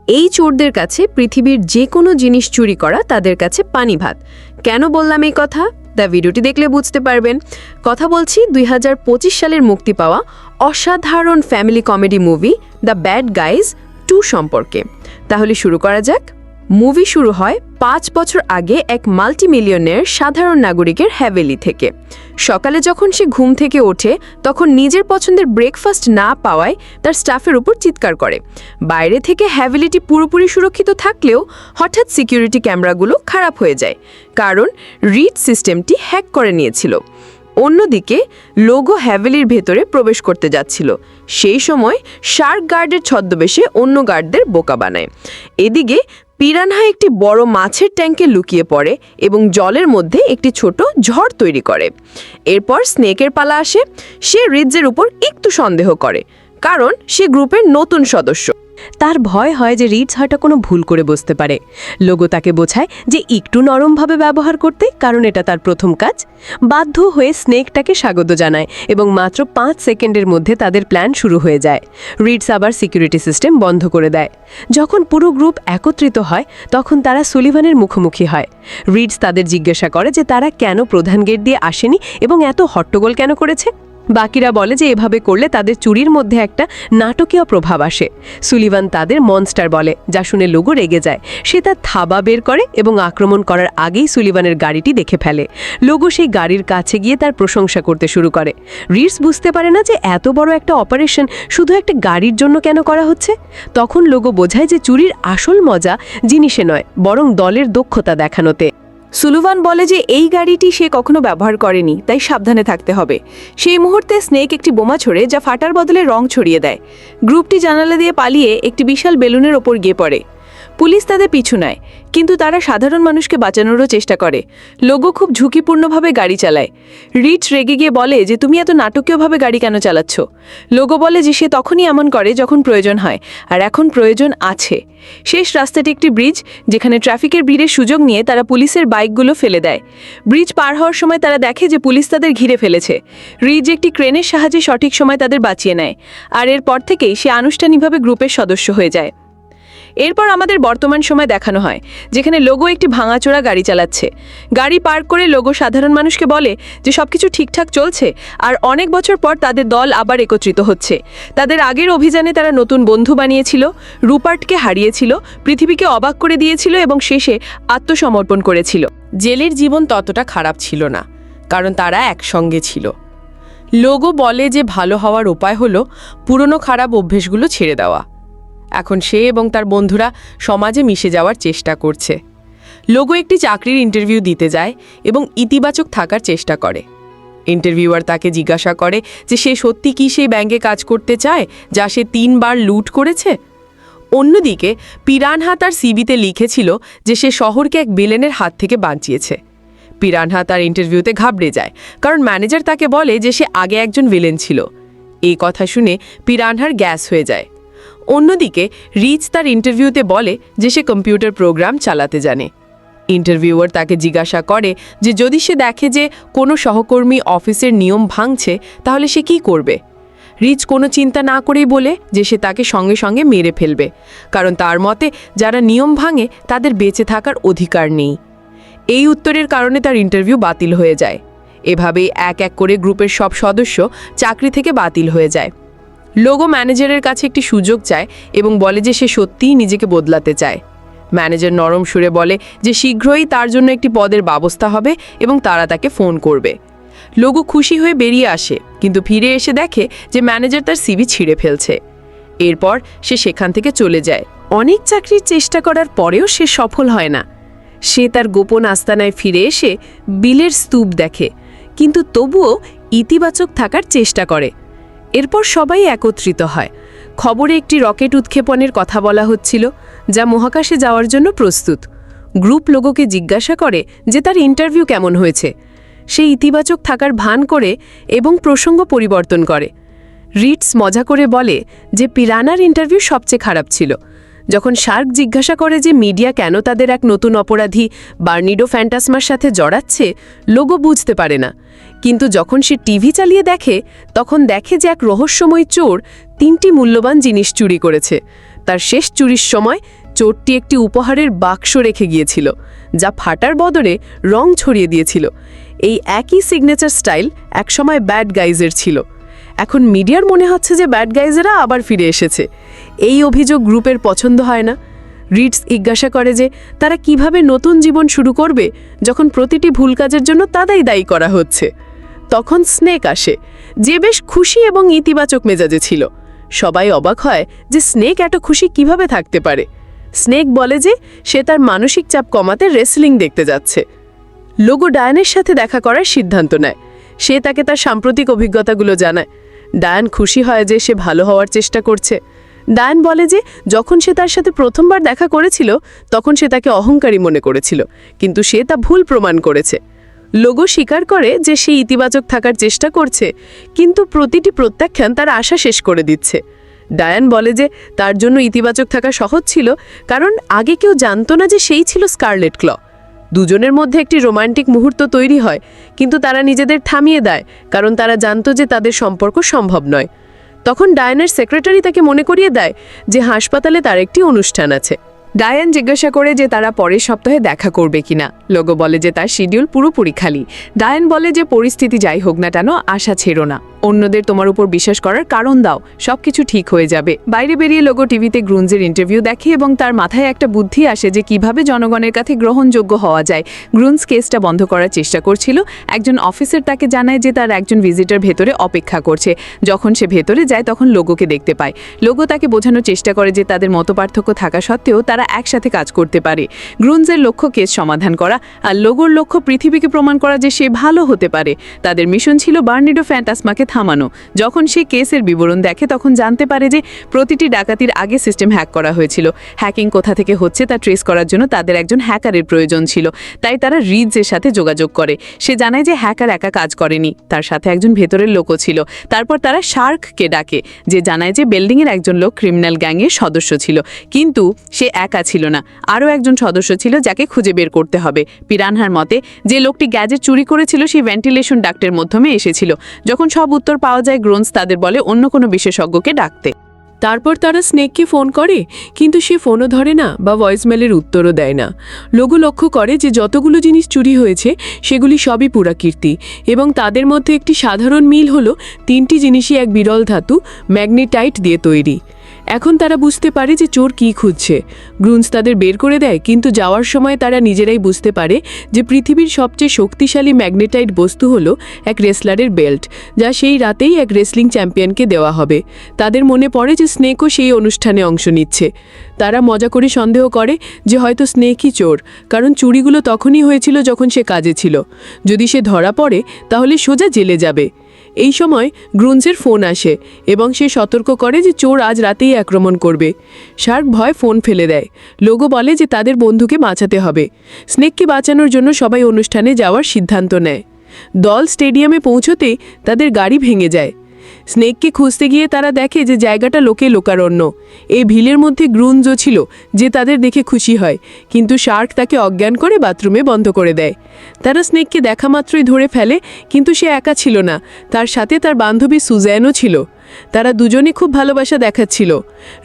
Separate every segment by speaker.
Speaker 1: এই চোরদের কাছে পৃথিবীর যে কোনো জিনিস চুরি করা তাদের কাছে পানি ভাত। কেন বললাম এই কথা? ভিডিওটি দেখলে বুঝতে পারবেন। কথা বলছি 2025 সালের মুক্তি পাওয়া অসাধারণ family comedy movie the bad guys 2 সম্পর্কে। তাহলে শুরু করা যাক। মুভি শুরু হয় 5 বছর আগে এক মাল্টিমিলিয়নের সাধারণ নাগরিকের হ্যাভেলি থেকে। সকালে যখন সে ঘুম থেকে ওঠে তখন নিজের পছন্দের ব্রেকফাস্ট না পাওয়ায় তার স্টাফের উপর চিৎকার করে। বাইরে থেকে হ্যাভেলিটি পুরোপুরি সুরক্ষিত থাকলেও হঠাৎ সিকিউরিটি ক্যামেরাগুলো খারাপ হয়ে যায়, কারণ রিড সিস্টেমটি হ্যাক করে নিয়েছিল। অন্যদিকে লোগো হ্যাভেলির ভেতরে প্রবেশ করতে যাচ্ছিল। সেই সময় শার্ক গার্ডের ছদ্মবেশে অন্য গার্ডদের বোকা বানায়। এদিকে পিরানহা একটি বড় মাছের ট্যাঙ্কে লুকিয়ে পড়ে এবং জলের মধ্যে একটি ছোট ঝড় তৈরি করে। এরপর স্নেকের পালা আসে। সে রিডসের উপর একটু সন্দেহ করে, কারণ সে গ্রুপের নতুন সদস্য।
Speaker 2: তার ভয় হয় যে রিডস হয়তো কোনো ভুল করে বসতে পারে। লোগো তাকে বোঝায় যে একটু নরমভাবে ব্যবহার করতে, কারণ এটা তার প্রথম কাজ। বাধ্য হয়ে স্নেকটাকে স্বাগত জানায় এবং মাত্র 5 সেকেন্ডের মধ্যে তাদের প্ল্যান শুরু হয়ে যায়। রিডস আবার সিকিউরিটি সিস্টেম বন্ধ করে দেয়। যখন পুরো গ্রুপ একত্রিত হয় তখন তারা সুলিভানের মুখোমুখি হয়। রিডস তাদের জিজ্ঞাসা করে যে তারা কেন প্রধান গেট দিয়ে আসেনি এবং এত হট্টগোল কেন করেছে। বাকিরা বলে যে এভাবে করলে তাদের চুরির মধ্যে একটা নাটকীয় প্রভাব আসে। সুলিভান তাদের মনস্টার বলে, যা শুনে লোগো রেগে যায়। সে তার থাবা বের করে এবং আক্রমণ করার আগেই সুলিভানের গাড়িটি দেখে ফেলে। লোগো সেই গাড়ির কাছে গিয়ে তার প্রশংসা করতে শুরু করে। রিডস বুঝতে পারে না যে এত বড় একটা অপারেশন শুধু একটা গাড়ির জন্য কেন করা হচ্ছে। তখন লোগো বোঝায় যে চুরির আসল মজা জিনিসে নয়, বরং দলের দক্ষতা দেখানোতে।
Speaker 3: সুলিভান বলে যে এই গাড়িটি সে কখনো ব্যবহার করেনি, তাই সাবধানে থাকতে হবে। সেই মুহূর্তে স্নেক একটি বোমা ছোড়ে, যা ফাটার বদলে রং ছড়িয়ে দেয়। গ্রুপটি জানালা দিয়ে পালিয়ে একটি বিশাল বেলুনের ওপর গিয়ে পড়ে। পুলিশ তাদের পিছু নেয়, কিন্তু তারা সাধারণ মানুষকে বাঁচানোরও চেষ্টা করে। লোগো খুব ঝুঁকিপূর্ণভাবে গাড়ি চালায়। রিডস রেগে গিয়ে বলে যে তুমি এত নাটকীয়ভাবে গাড়ি কেন চালাচ্ছ। লোগো বলে যে সে তখনই এমন করে যখন প্রয়োজন হয়, আর এখন প্রয়োজন আছে। শেষ রাস্তাটি একটি ব্রিজ, যেখানে ট্রাফিকের ভিড়ের সুযোগ নিয়ে তারা পুলিশের বাইকগুলো ফেলে দেয়। ব্রিজ পার হওয়ার সময় তারা দেখে যে পুলিশ তাদের ঘিরে ফেলেছে। রিডস একটি ক্রেনের সাহায্যে সঠিক সময় তাদের বাঁচিয়ে নেয়, আর এরপর থেকেই সে আনুষ্ঠানিকভাবে গ্রুপের সদস্য হয়ে যায়। এরপর আমাদের বর্তমান সময় দেখানো হয়, যেখানে লোগো একটি ভাঙাচোরা গাড়ি চালাচ্ছে। গাড়ি পার্ক করে লোগো সাধারণ মানুষকে বলে যে সবকিছু ঠিকঠাক চলছে, আর অনেক বছর পর তাদের দল আবার একত্রিত হচ্ছে। তাদের আগের অভিযানে তারা নতুন বন্ধু বানিয়েছিল, রুপার্টকে হারিয়েছিল, পৃথিবীকে অবাক করে দিয়েছিল এবং শেষে আত্মসমর্পণ করেছিল।
Speaker 1: জেলের জীবন ততটা খারাপ ছিল না, কারণ তারা একসঙ্গে ছিল। লোগো বলে যে ভালো হওয়ার উপায় হলো পুরনো খারাপ অভ্যেসগুলো ছেড়ে দেওয়া। এখন সে এবং তার বন্ধুরা সমাজে মিশে যাওয়ার চেষ্টা করছে। লোগো একটি চাকরির ইন্টারভিউ দিতে যায় এবং ইতিবাচক থাকার চেষ্টা করে। ইন্টারভিউয়ার তাকে জিজ্ঞাসা করে যে সে সত্যি কি সেই ব্যাংকে কাজ করতে চায় যা সে 3 বার লুট করেছে। অন্যদিকে পিরানহা তার সিভিতে লিখেছিল যে সে শহরকে এক ভিলেনের হাত থেকে বাঁচিয়েছে। পিরানহা তার ইন্টারভিউতে ঘাবড়ে যায়, কারণ ম্যানেজার তাকে বলে যে সে আগে একজন ভিলেন ছিল। এই কথা শুনে পিরানহার গ্যাস হয়ে যায়। অন্যদিকে রিডস তার ইন্টারভিউতে বলে যে সে কম্পিউটার প্রোগ্রাম চালাতে জানে। ইন্টারভিউয়ার তাকে জিজ্ঞাসা করে যে যদি সে দেখে যে কোনো সহকর্মী অফিসের নিয়ম ভাঙছে তাহলে সে কি করবে। রিডস কোনো চিন্তা না করেই বলে যে সে তাকে সঙ্গে সঙ্গে মেরে ফেলবে, কারণ তার মতে যারা নিয়ম ভাঙে তাদের বেঁচে থাকার অধিকার নেই। এই উত্তরের কারণে তার ইন্টারভিউ বাতিল হয়ে যায়। এভাবেই এক এক করে গ্রুপের সব সদস্য চাকরি থেকে বাতিল হয়ে যায়। লোগো ম্যানেজারের কাছে একটি সুযোগ চায় এবং বলে যে সে সত্যিই নিজেকে বদলাতে চায়। ম্যানেজার নরম সুরে বলে যে শীঘ্রই তার জন্য একটি পদের ব্যবস্থা হবে এবং তারা তাকে ফোন করবে। লোগো খুশি হয়ে বেরিয়ে আসে, কিন্তু ফিরে এসে দেখে যে ম্যানেজার তার সিভি ছিঁড়ে ফেলছে। এরপর সে সেখান থেকে চলে যায়। অনেক চাকরির চেষ্টা করার পরেও সে সফল হয় না। সে তার গোপন আস্তানায় ফিরে এসে বিলের স্তূপ দেখে, কিন্তু তবুও ইতিবাচক থাকার চেষ্টা করে। এরপর সবাই একত্রিত হয়। খবরে একটি রকেট উৎক্ষেপণের কথা বলা হচ্ছিল, যা মহাকাশে যাওয়ার জন্য প্রস্তুত। গ্রুপ লোগোকে জিজ্ঞাসা করে যে তার ইন্টারভিউ কেমন হয়েছে। সে ইতিবাচক থাকার ভান করে এবং প্রসঙ্গ পরিবর্তন করে। রিডস মজা করে বলে যে পিরানার ইন্টারভিউ সবচেয়ে খারাপ ছিল। যখন শার্ক জিজ্ঞাসা করে যে মিডিয়া কেন তাদের এক নতুন অপরাধী বার্নিডো ফ্যান্টাসমার সাথে জড়াচ্ছে, লোগো বুঝতে পারে না। কিন্তু যখন সে টিভি চালিয়ে দেখে তখন দেখে যে এক রহস্যময় চোর 3টি মূল্যবান জিনিস চুরি করেছে।
Speaker 2: তার শেষ চুরির সময় চোরটি একটি উপহারের বাক্স রেখে গিয়েছিল, যা ফাটার বদলে রং ছড়িয়ে দিয়েছিল। এই একই সিগনেচার স্টাইল একসময় ব্যাড গাইজের ছিল। এখন মিডিয়ার মনে হচ্ছে যে ব্যাড গাইজেরা আবার ফিরে এসেছে। এই অভিযোগ গ্রুপের পছন্দ হয় না। রিডস জিজ্ঞাসা করে যে তারা কিভাবে নতুন জীবন শুরু করবে যখন প্রতিটি ভুল কাজের জন্য তাদেরই দায়ী করা হচ্ছে। তখন স্নেক আসে, যে বেশ খুশি এবং ইতিবাচক মেজাজে ছিল। সবাই অবাক হয় যে স্নেক এত খুশি কিভাবে থাকতে পারে। স্নেক বলে যে সে তার মানসিক চাপ কমাতে রেসলিং দেখতে যাচ্ছে। লোগো ডায়ানের সাথে দেখা করার সিদ্ধান্ত নেয়। সে তাকে তার সাম্প্রতিক অভিজ্ঞতাগুলো জানায়। ডায়ান খুশি হয় যে সে ভালো হওয়ার চেষ্টা করছে। ডায়ান বলে যে যখন সে তার সাথে প্রথমবার দেখা করেছিল তখন সে তাকে অহংকারী মনে করেছিল, কিন্তু সে তা ভুল প্রমাণ করেছে। লোগো স্বীকার করে যে সে ইতিবাচক থাকার চেষ্টা করছে, কিন্তু প্রতিটি প্রত্যাখ্যান তার আশা শেষ করে দিচ্ছে। ডায়ান বলে যে তার জন্য ইতিবাচক থাকা সহজ ছিল, কারণ আগে কেউ জানতো না যে সেই ছিল স্কারলেট ক্ল। দুজনের মধ্যে একটি রোমান্টিক মুহূর্ত তৈরি হয়, কিন্তু তারা নিজেদের থামিয়ে দেয় কারণ তারা জানতো যে তাদের সম্পর্ক সম্ভব নয়। তখন ডায়ানের সেক্রেটারি তাকে মনে করিয়ে দেয় যে হাসপাতালে তার একটি অনুষ্ঠান আছে।
Speaker 3: ডায়ান জিজ্ঞাসা করে যে তারা পরের সপ্তাহে দেখা করবে কিনা। লোগো বলে যে তার শিডিউল পুরোপুরি খালি। ডায়ান বলে যে পরিস্থিতি যাই হোক না কেন, আশা ছেড়ো না, অন্যদের তোমার উপর বিশ্বাস করার কারণ দাও, সবকিছু ঠিক হয়ে যাবে। বাইরে বেরিয়ে লোগো টিভিতে গ্রুনজের ইন্টারভিউ দেখে এবং তার মাথায় একটা বুদ্ধি আসে যে কিভাবে জনগণের কাছে গ্রহণযোগ্য হওয়া যায়। গ্রুনজ কেসটা বন্ধ করার চেষ্টা করছিল। একজন অফিসার তাকে জানায় যে তার একজন ভিজিটর ভেতরে অপেক্ষা করছে। যখন সে ভেতরে যায় তখন লোগোকে দেখতে পায়। লোগো তাকে বোঝানোর চেষ্টা করে যে তাদের মতপার্থক্য থাকা সত্ত্বেও তারা একসাথে কাজ করতে পারে। গ্রুনজের লক্ষ্য কেস সমাধান করা, আর লোগোর লক্ষ্য পৃথিবীকে প্রমাণ করা যে সে ভালো হতে পারে। তাদের মিশন ছিল বার্নিডো ফ্যান্টাসমাকে থামানো। যখন সে কেসের বিবরণ দেখে তখন জানতে পারে যে প্রতিটি ডাকাতির আগে সিস্টেম হ্যাক করা হয়েছিল। হ্যাকিং কোথা থেকে হচ্ছে তা ট্রেস করার জন্য তাদের একজন হ্যাকারের প্রয়োজন ছিল। তাই তারা রিডসের সাথে যোগাযোগ করে। সে জানায় যে হ্যাকার একা কাজ করেনি, তার সাথে একজন ভেতরের লোকও ছিল। তারপর তারা শার্ককে ডাকে, যে জানায় যে বিল্ডিংয়ের একজন লোক ক্রিমিনাল গ্যাংয়ের সদস্য ছিল, কিন্তু সে একা ছিল না, আরও একজন সদস্য ছিল যাকে খুঁজে বের করতে হবে। পিরানহার মতে যে লোকটি গ্যাজেট চুরি করেছিল সেই ভেন্টিলেশন ডাক্টের মাধ্যমে এসেছিল। যখন সব উত্তর পাওয়া যায়, গ্রোনস তাদের বলে অন্য কোনো বিশেষজ্ঞকে ডাকতে।
Speaker 1: তারপর তারা স্নেককে ফোন করে, কিন্তু সে ফোনও ধরে না বা ভয়েসমেলের উত্তরও দেয় না। লোগো লক্ষ্য করে যে যতগুলো জিনিস চুরি হয়েছে সেগুলি সবই পুরাকীর্তি, এবং তাদের মধ্যে একটি সাধারণ মিল হলো তিনটি জিনিসই এক বিরল ধাতু ম্যাগনেটাইট দিয়ে তৈরি। এখন তারা বুঝতে পারে যে চোর কী খুঁজছে। গ্রুনস তাদের বের করে দেয়, কিন্তু যাওয়ার সময় তারা নিজেরাই বুঝতে পারে যে পৃথিবীর সবচেয়ে শক্তিশালী ম্যাগনেটাইট বস্তু হলো এক রেসলারের বেল্ট, যা সেই রাতেই এক রেসলিং চ্যাম্পিয়নকে দেওয়া হবে। তাদের মনে পড়ে যে স্নেকও সেই অনুষ্ঠানে অংশ নিচ্ছে। তারা মজা করে সন্দেহ করে যে হয়তো স্নেকই চোর, কারণ চুরিগুলো তখনই হয়েছিল যখন সে কাজে ছিল। যদি সে ধরা পড়ে তাহলে সোজা জেলে যাবে। এই সময় গ্রুনসের ফোন আসে এবং সে সতর্ক করে যে চোর আজ রাতেই আক্রমণ করবে। শার্ক ভয় ফোন ফেলে দেয়। লোগো বলে যে তাদের বন্ধুকে বাঁচাতে হবে। স্নেককে বাঁচানোর জন্য সবাই অনুষ্ঠানে যাওয়ার সিদ্ধান্ত নেয়। দল স্টেডিয়ামে পৌঁছতে তাদের গাড়ি ভেঙে যায়। স্নেককে খুঁজতে গিয়ে তারা দেখে যে জায়গাটা লোকে লোকারণ্য। এই ভিলের মধ্যে গ্রুনজও ছিল, যে তাদের দেখে খুশি হয়, কিন্তু শার্ক তাকে অজ্ঞান করে বাথরুমে বন্ধ করে দেয়। তারা স্নেককে দেখা মাত্রই ধরে ফেলে, কিন্তু সে একা ছিল না, তার সাথে তার বান্ধবী সুজ্যানও ছিল। তারা দুজনে খুব ভালোবাসা দেখাচ্ছিল।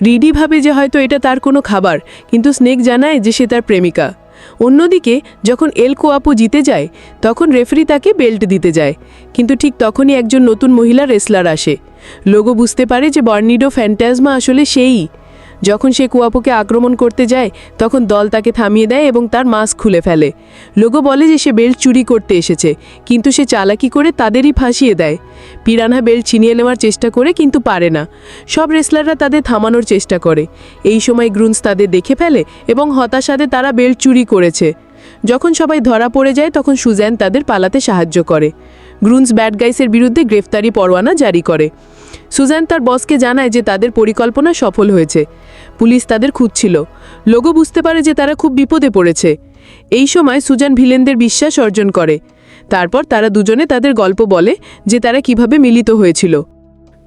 Speaker 1: রিডি ভাবে যে হয়তো এটা তার কোনো খাবার, কিন্তু স্নেক জানায় যে সে তার প্রেমিকা। অন্যদিকে যখন এল কোয়াপো জিতে যায় তখন রেফারি তাকে বেল্ট দিতে যায়, কিন্তু ঠিক তখনই একজন নতুন মহিলা রেসলার আসে। লোগো বুঝতে পারে যে বার্নিডো ফ্যান্টাজমা আসলে সেই। যখন সে কুয়াপোকে আক্রমণ করতে যায় তখন দল তাকে থামিয়ে দেয় এবং তার মাস্ক খুলে ফেলে। লোগো বলে যে সে বেল্ট চুরি করতে এসেছে, কিন্তু সে চালাকি করে তাদেরই ফাঁসিয়ে দেয়। পিরানহা বেল্ট ছিনিয়ে নেওয়ার চেষ্টা করে, কিন্তু পারে না। সব রেসলাররা তাদের থামানোর চেষ্টা করে। এই সময় গ্রুনস তাদের দেখে ফেলে এবং হতাশাতে তারা বেল্ট চুরি করেছে। যখন সবাই ধরা পড়ে যায় তখন সুজ্যান তাদের পালাতে সাহায্য করে। গ্রুনস ব্যাড গাইসের বিরুদ্ধে গ্রেফতারি পরোয়ানা জারি করে। সুজ্যান তার বসকে জানায় যে তাদের পরিকল্পনা সফল হয়েছে। পুলিশ তাদের খুঁজছিল। লোগো বুঝতে পারে যে তারা খুব বিপদে পড়েছে। এই সময় সুজ্যান ভিলেনদের বিশ্বাস অর্জন করে। তারপর তারা দুজনে তাদের গল্প বলে যে তারা কিভাবে মিলিত হয়েছিল।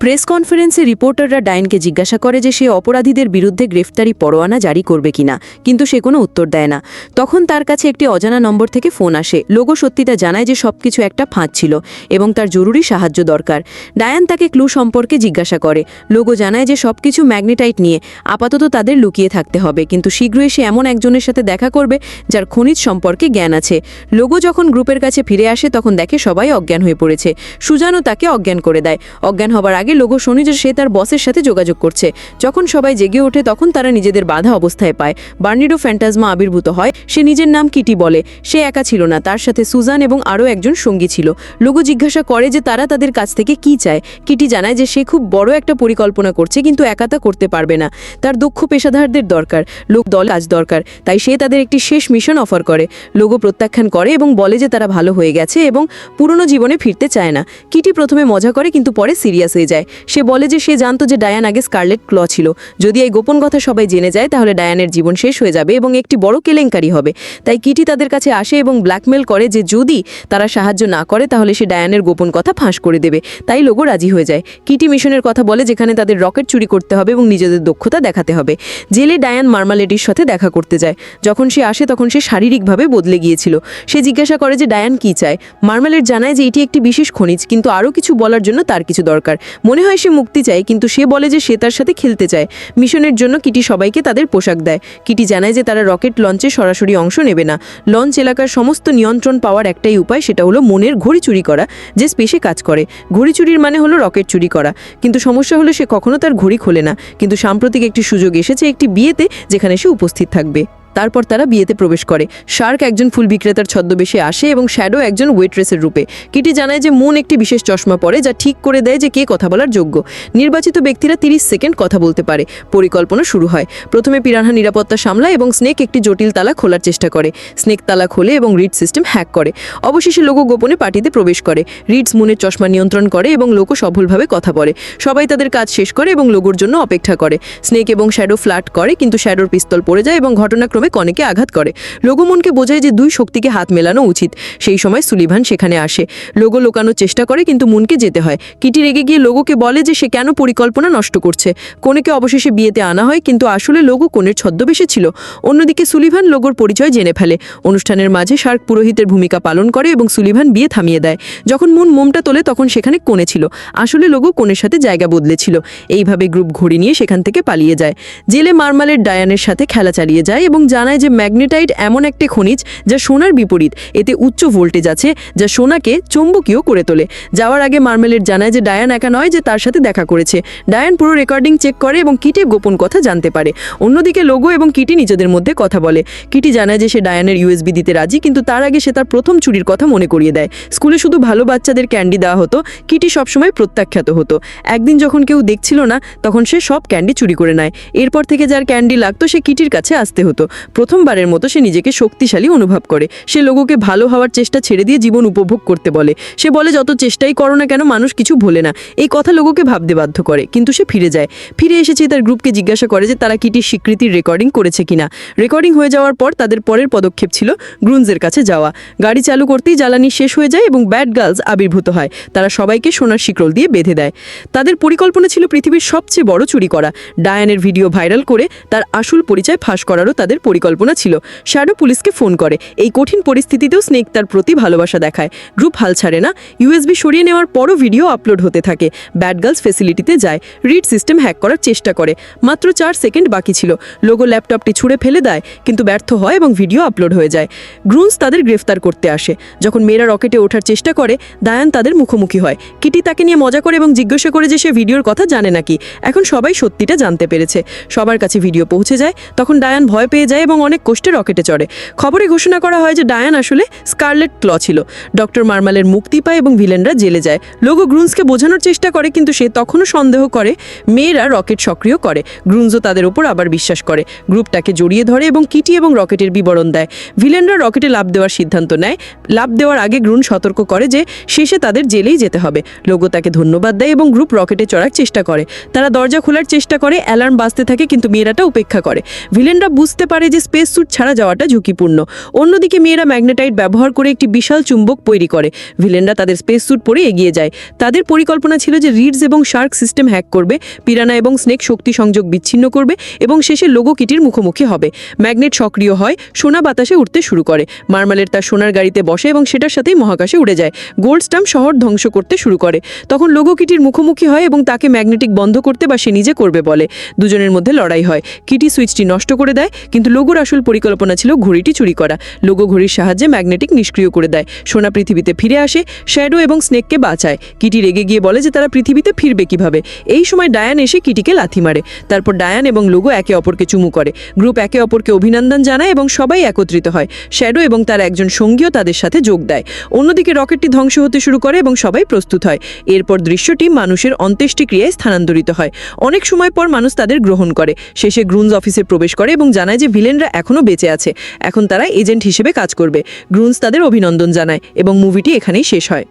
Speaker 4: প্রেস কনফারেন্সে রিপোর্টাররা ডায়ানকে জিজ্ঞাসা করে যে সে অপরাধীদের বিরুদ্ধে গ্রেফতারি পরোয়ানা জারি করবে কিনা, কিন্তু সে কোনো উত্তর দেয় না। তখন তার কাছে একটি অজানা নম্বর থেকে ফোন আসে। লোগো সত্যিটা জানায় যে সবকিছু একটা ফাঁদ ছিল এবং তার জরুরি সাহায্য দরকার। ডায়ান তাকে ক্লু সম্পর্কে জিজ্ঞাসা করে। লোগো জানায় যে সবকিছু ম্যাগনেটাইট নিয়ে, আপাতত তাদের লুকিয়ে থাকতে হবে, কিন্তু শীঘ্রই সে এমন একজনের সাথে দেখা করবে যার খনিজ সম্পর্কে জ্ঞান আছে। লোগো যখন গ্রুপের কাছে ফিরে আসে তখন দেখে সবাই অজ্ঞান হয়ে পড়েছে। সুজানও তাকে অজ্ঞান করে দেয়। অজ্ঞান হবার আগে লোগো শোনে যে সে তার বসের সাথে যোগাযোগ করছে। যখন সবাই জেগে ওঠে তখন তারা নিজেদের বাধা অবস্থায় পায়। বার্নিডো ফ্যান্টাজমা আবির্ভূত হয়। সে নিজের নাম কিটি বলে। সে একা ছিল না, তার সাথে সুজান এবং আরও একজন সঙ্গী ছিল। লোগো জিজ্ঞাসা করে যে তারা তাদের কাছ থেকে কি চায়। কিটি জানায় যে সে খুব বড় একটা পরিকল্পনা করছে, কিন্তু একা তা করতে পারবে না। তার দক্ষ পেশাদারদের দরকার, লোক দল কাজ দরকার, তাই সে তাদের একটি শেষ মিশন অফার করে। লোগো প্রত্যাখ্যান করে এবং বলে যে তারা ভালো হয়ে গেছে এবং পুরনো জীবনে ফিরতে চায় না। কিটি প্রথমে মজা করে কিন্তু পরে সিরিয়াস হয়ে যায়। সে বলে যে সে জানতো যে ডায়ান আগে স্কারলেট ক্ল ছিল। যদি এই গোপন কথা সবাই জেনে যায় তাহলে ডায়ানের জীবন শেষ হয়ে যাবে এবং একটি বড় কেলেঙ্কারি হবে। তাই কিটি তাদের কাছে আসে এবং ব্ল্যাকমেল করে যে যদি তারা সাহায্য না করে তাহলে সে ডায়ানের গোপন কথা ফাঁস করে দেবে। তাই লোগো রাজি হয়ে যায়। কিটি মিশনের কথা বলে যেখানে তাদের রকেট চুরি করতে হবে এবং নিজেদের দক্ষতা দেখাতে হবে। জেলে ডায়ান মার্মালেডির সাথে দেখা করতে যায়। যখন সে আসে তখন সে শারীরিকভাবে বদলে গিয়েছিল। সে জিজ্ঞাসা করে যে ডায়ান কি চায়। মার্মালেড জানায় যে এটি একটি বিশেষ খনিজ, কিন্তু আরও কিছু বলার জন্য তার কিছু দরকার। মনে হয় সে মুক্তি চায়, কিন্তু সে বলে যে সে তার সাথে খেলতে চায়। মিশনের জন্য কিটি সবাইকে তাদের পোশাক দেয়। কিটি জানায় যে তারা রকেট লঞ্চে সরাসরি অংশ নেবে না। লঞ্চ এলাকার সমস্ত নিয়ন্ত্রণ পাওয়ার একটাই উপায়, সেটা হলো মনের ঘড়ি চুরি করা, যে স্পেসে কাজ করে। ঘড়ি চুরির মানে হলো রকেট চুরি করা। কিন্তু সমস্যা হলো সে কখনো তার ঘড়ি খোলে না। কিন্তু সাম্প্রতিক একটি সুযোগ এসেছে একটি বিয়েতে, যেখানে সে উপস্থিত থাকবে। তারপর তারা বিয়েতে প্রবেশ করে। শার্ক একজন ফুল বিক্রেতার ছদ্মবেশে আসে এবং শ্যাডো একজন ওয়েট্রেসের রূপে। কিটি জানায় যে মুন একটি বিশেষ চশমা পরে যা ঠিক করে দেয় যে কে কথা বলার যোগ্য। নির্বাচিত ব্যক্তিরা 30 সেকেন্ড কথা বলতে পারে। পরিকল্পনা শুরু হয়। প্রথমে পিরানহা নিরাপত্তা সামলায় এবং স্নেক একটি জটিল তালা খোলার চেষ্টা করে। স্নেক তালা খোলে এবং রিড সিস্টেম হ্যাক করে। অবশেষে লোগো গোপনে পার্টিতে প্রবেশ করে। রিডস মুনের চশমা নিয়ন্ত্রণ করে এবং লোগো সফলভাবে কথা বলে। সবাই তাদের কাজ শেষ করে এবং লোগোর জন্য অপেক্ষা করে। স্নেক এবং শ্যাডো ফ্ল্যাট করে, কিন্তু শ্যাডোর পিস্তল পড়ে যায় এবং ঘটনাক্রমে কনেকে আঘাত করে। লোগো মুনকে বোঝায় যে দুই শক্তিকে হাত মেলানো উচিত। সেই সময় সুলিভান সেখানে আসে। লোগো লোকানোর চেষ্টা করে, কিন্তু মুনকে যেতে হয়। কিটি রেগে গিয়ে লোগোকে বলে যে সে কেন পরিকল্পনা নষ্ট করছে। কনেকে অবশেষে বিয়েতে আনা হয়, কিন্তু আসলে লোগো কনের ছদ্মবেশে ছিল। অন্যদিকে সুলিভান লোগোর পরিচয় জেনে ফেলে। অনুষ্ঠানের মাঝে শার্ক পুরোহিতের ভূমিকা পালন করে এবং সুলিভান বিয়ে থামিয়ে দেয়। যখন মুন মোমটা তোলে তখন সেখানে কোণে ছিল। আসলে লোগো কোণের সাথে জায়গা বদলেছিল। এইভাবে গ্রুপ ঘড়ি নিয়ে সেখান থেকে পালিয়ে যায়। জেলে মার্মালের ডায়ানের সাথে খেলা চালিয়ে যায় এবং জানায় যে ম্যাগনেটাইট এমন একটি খনিজ যা সোনার বিপরীত। এতে উচ্চ ভোল্টেজ আছে যা সোনাকে চৌম্বকীয় করে তোলে। যাওয়ার আগে মার্মেলেড জানায় যে ডায়ান একা নয়, যে তার সাথে দেখা করেছে। ডায়ান পুরো রেকর্ডিং চেক করে এবং কিটি গোপন কথা জানতে পারে। অন্যদিকে লোগো এবং কিটি নিজেদের মধ্যে কথা বলে। কিটি জানায় যে সে ডায়ানের ইউএসবি দিতে রাজি, কিন্তু তার আগে সে তার প্রথম চুরির কথা মনে করিয়ে দেয়। স্কুলে শুধু ভালো বাচ্চাদের ক্যান্ডি দেওয়া হতো। কিটি সবসময় প্রত্যাখ্যাত হতো। একদিন যখন কেউ দেখছিল না তখন সে সব ক্যান্ডি চুরি করে নেয়। এরপর থেকে যার ক্যান্ডি লাগতো সে কিটির কাছে আসতে হতো। প্রথমবারের মতো সে নিজেকে শক্তিশালী অনুভব করে। সে লোগোকে ভালো হওয়ার চেষ্টা ছেড়ে দিয়ে জীবন উপভোগ করতে বলে। সে বলে যত চেষ্টাই করো না কেন মানুষ কিছু ভোলে না। এই কথা লোগোকে ভাবতে বাধ্য করে, কিন্তু সে ফিরে যায়। ফিরে এসেছে তার গ্রুপকে জিজ্ঞাসা করে যে তারা কিটির স্বীকৃতির রেকর্ডিং করেছে কিনা। রেকর্ডিং হয়ে যাওয়ার পর তাদের পরের পদক্ষেপ ছিল গ্রুনজের কাছে যাওয়া। গাড়ি চালু করতেই জ্বালানি শেষ হয়ে যায় এবং ব্যাড গার্লস আবির্ভূত হয়। তারা সবাইকে সোনার শিকল দিয়ে বেঁধে দেয়। তাদের পরিকল্পনা ছিল পৃথিবীর সবচেয়ে বড় চুরি করা। ডায়ানের ভিডিও ভাইরাল করে তার আসল পরিচয় ফাঁস করারও তাদের পরিকল্পনা ছিল। শ্যাডো পুলিশকে ফোন করে। এই কঠিন পরিস্থিতিতেও স্নেক তার প্রতি ভালোবাসা দেখায়। গ্রুপ হাল ছাড়ে না। ইউএসবি সরিয়ে নেওয়ার পরও ভিডিও আপলোড হতে থাকে। ব্যাড গার্লস ফেসিলিটিতে যায়। রিড সিস্টেম হ্যাক করার চেষ্টা করে। মাত্র 4 সেকেন্ড বাকি ছিল। লোগো ল্যাপটপটি ছুঁড়ে ফেলে দেয়, কিন্তু ব্যর্থ হয় এবং ভিডিও আপলোড হয়ে যায়। গ্রুনস তাদের গ্রেফতার করতে আসে। যখন মেয়েরা রকেটে ওঠার চেষ্টা করে ডায়ান তাদের মুখোমুখি হয়। কিটি তাকে নিয়ে মজা করে এবং জিজ্ঞাসা করে যে সে ভিডিওর কথা জানে নাকি। এখন সবাই সত্যিটা জানতে পেরেছে। সবার কাছে ভিডিও পৌঁছে যায়। তখন ডায়ান ভয় পেয়ে যায় এবং অনেক কষ্টে রকেটে চড়ে। খবরে ঘোষণা করা হয় যে ডায়ান আসলে স্কারলেট ক্ল ছিল। ডক্টর মার্মালের মুক্তি পায় এবং ভিলেনরা জেলে যায়। লোগো গ্রুনসকে বোঝানোর চেষ্টা করে, কিন্তু সে তখনও সন্দেহ করে। মেয়েরা রকেট সক্রিয় করে। গ্রুনসও তাদের উপর আবার বিশ্বাস করে। গ্রুপটাকে জড়িয়ে ধরে এবং কিটি এবং রকেটের বিবরণ দেয়। ভিলেনরা রকেটে লাফ দেওয়ার সিদ্ধান্ত নেয়। লাফ দেওয়ার আগে গ্রুন সতর্ক করে যে শেষে তাদের জেলেই যেতে হবে। লোগো তাকে ধন্যবাদ দেয় এবং গ্রুপ রকেটে চড়ার চেষ্টা করে। তারা দরজা খোলার চেষ্টা করে। অ্যালার্ম বাজতে থাকে, কিন্তু মেয়েরাটা উপেক্ষা করে। ভিলেনরা বুঝতে পারে যে স্পেস স্যুট ছাড়া যাওয়াটা ঝুঁকিপূর্ণ। অন্যদিকে মেয়েরা ম্যাগনেটাইট ব্যবহার করে একটি বিশাল চুম্বক তৈরি করে। ভিলেনরা তাদের স্পেস স্যুট পরে এগিয়ে যায়। তাদের পরিকল্পনা ছিল যে রিডস এবং শার্ক সিস্টেম হ্যাক করবে, পিরানা এবং স্নেক শক্তি সংযোগ বিচ্ছিন্ন করবে এবং শেষে লোগো কিটির মুখোমুখি হবে। ম্যাগনেট সক্রিয় হয়, সোনা বাতাসে উঠতে শুরু করে। মার্মালের তার সোনার গাড়িতে বসে এবং সেটার সাথেই মহাকাশে উড়ে যায়। গোল্ড স্টাম্প শহর ধ্বংস করতে শুরু করে। তখন লোগো কিটির মুখোমুখি হয় এবং তাকে ম্যাগনেটিক বন্ধ করতে বা সে নিজে করবে বলে। দুজনের মধ্যে লড়াই হয়। কিটি সুইচটি নষ্ট করে দেয়, কিন্তু লোগোর আসল পরিকল্পনা ছিল ঘড়িটি চুরি করা। লোগো ঘড়ির সাহায্যে ম্যাগনেটিক নিষ্ক্রিয় করে দেয়। সোনা পৃথিবীতে ফিরে আসে, শ্যাডো এবং স্নেককে বাঁচায়। কিটি রেগে গিয়ে বলে যে তারা পৃথিবীতে ফিরবে কিভাবে। এই সময় ডায়ান এসে কিটিকে লাথি মারে। তারপর ডায়ান এবং লোগো একে অপরকে চুমু করে। গ্রুপ একে অপরকে অভিনন্দন জানায় এবং সবাই একত্রিত হয়। শ্যাডো এবং তার একজন সঙ্গীও তাদের সাথে যোগ দেয়। অন্যদিকে রকেটটি ধ্বংস হতে শুরু করে এবং সবাই প্রস্তুত হয়। এরপর দৃশ্যটি মানুষের অন্ত্যেষ্টিক্রিয়ায় স্থানান্তরিত হয়। অনেক সময় পর মানুষ তাদের গ্রহণ করে। শেষে গ্রুনস অফিসে প্রবেশ করে এবং জানায় যে ভিলেনরা এখনও বেঁচে আছে, এখন তারা এজেন্ট হিসেবে কাজ করবে। গ্রুনস তাদের অভিনন্দন জানায় এবং মুভিটি এখানেই শেষ হয়।